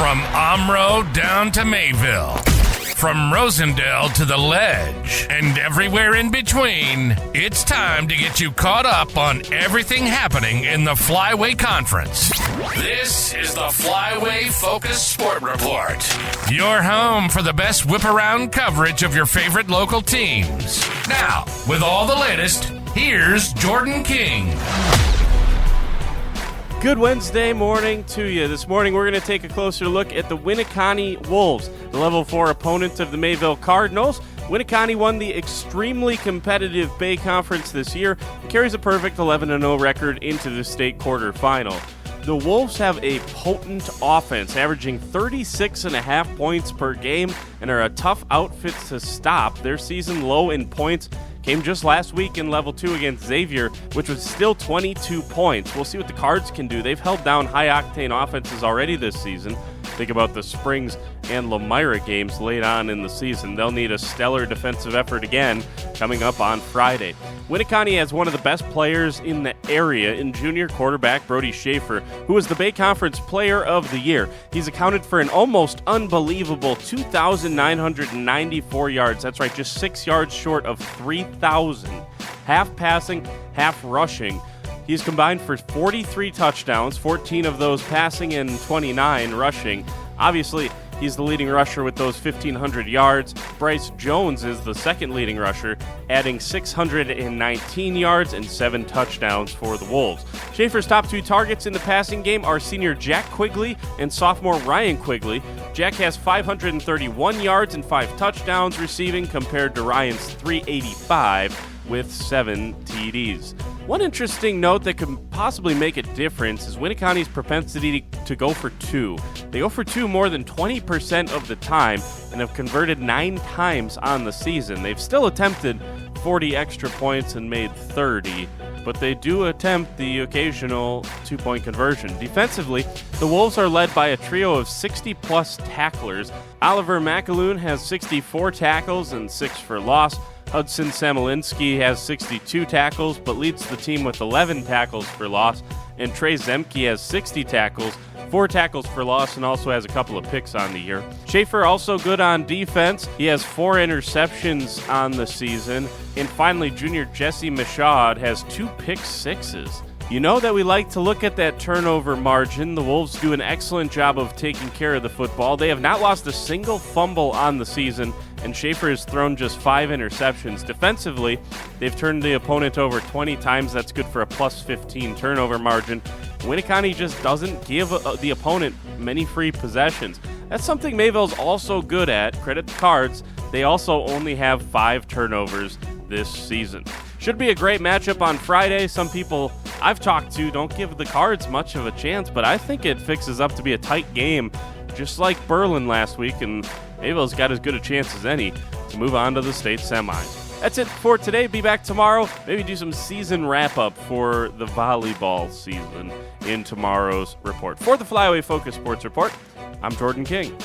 From Omro down to Mayville, from Rosendale to the Ledge, and everywhere in between, it's time to get you caught up on everything happening in the Flyway Conference. This is the Flyway Focus Sport Report, your home for the best whip-around coverage of your favorite local teams. Now, with all the latest, here's Jordan King. Good Wednesday morning to you. This morning we're going to take a closer look at the Winneconne Wolves, the Level 4 opponent of the Mayville Cardinals. Winneconne won the extremely competitive Bay Conference this year and carries a perfect 11-0 record into the state quarterfinal. The Wolves have a potent offense, averaging 36.5 points per game, and are a tough outfit to stop. Their season low in points came just last week in Level 2 against Xavier, which was still 22 points. We'll see what the Cards can do. They've held down high-octane offenses already this season. Think about the Springs and Lamira games late on in the season. They'll need a stellar defensive effort again coming up on Friday. Winneconne has one of the best players in the area in junior quarterback Brody Schaefer, who was the Bay Conference Player of the Year. He's accounted for an almost unbelievable 2,994 yards. That's right, just 6 yards short of 3,000. Half passing, half rushing. He's combined for 43 touchdowns, 14 of those passing and 29 rushing. Obviously, he's the leading rusher with those 1,500 yards. Bryce Jones is the second leading rusher, adding 619 yards and 7 touchdowns for the Wolves. Schaefer's top 2 targets in the passing game are senior Jack Quigley and sophomore Ryan Quigley. Jack has 531 yards and 5 touchdowns receiving compared to Ryan's 385 with 7 TDs. One interesting note that could possibly make a difference is Winneconne's propensity to go for 2. They go for 2 more than 20% of the time and have converted 9 times on the season. They've still attempted 40 extra points and made 30, but they do attempt the occasional 2-point conversion. Defensively, the Wolves are led by a trio of 60-plus tacklers. Oliver McAloon has 64 tackles and 6 for loss. Hudson Samolinski has 62 tackles, but leads the team with 11 tackles for loss. And Trey Zemke has 60 tackles, 4 tackles for loss, and also has a couple of picks on the year. Schaefer also good on defense. He has 4 interceptions on the season. And finally, junior Jesse Michaud has 2 pick sixes. You know that we like to look at that turnover margin. The Wolves do an excellent job of taking care of the football. They have not lost a single fumble on the season, and Schaefer has thrown just 5 interceptions. Defensively, they've turned the opponent over 20 times. That's good for a plus 15 turnover margin. Winneconne just doesn't give the opponent many free possessions. That's something Mayville's also good at. Credit the Cards. They also only have 5 turnovers this season. Should be a great matchup on Friday. Some people I've talked to don't give the Cards much of a chance, but I think it fixes up to be a tight game, just like Berlin last week, and Mayville's got as good a chance as any to move on to the state semis. That's it for today. Be back tomorrow. Maybe do some season wrap-up for the volleyball season in tomorrow's report. For the Flyway Focus Sports Report, I'm Jordan King.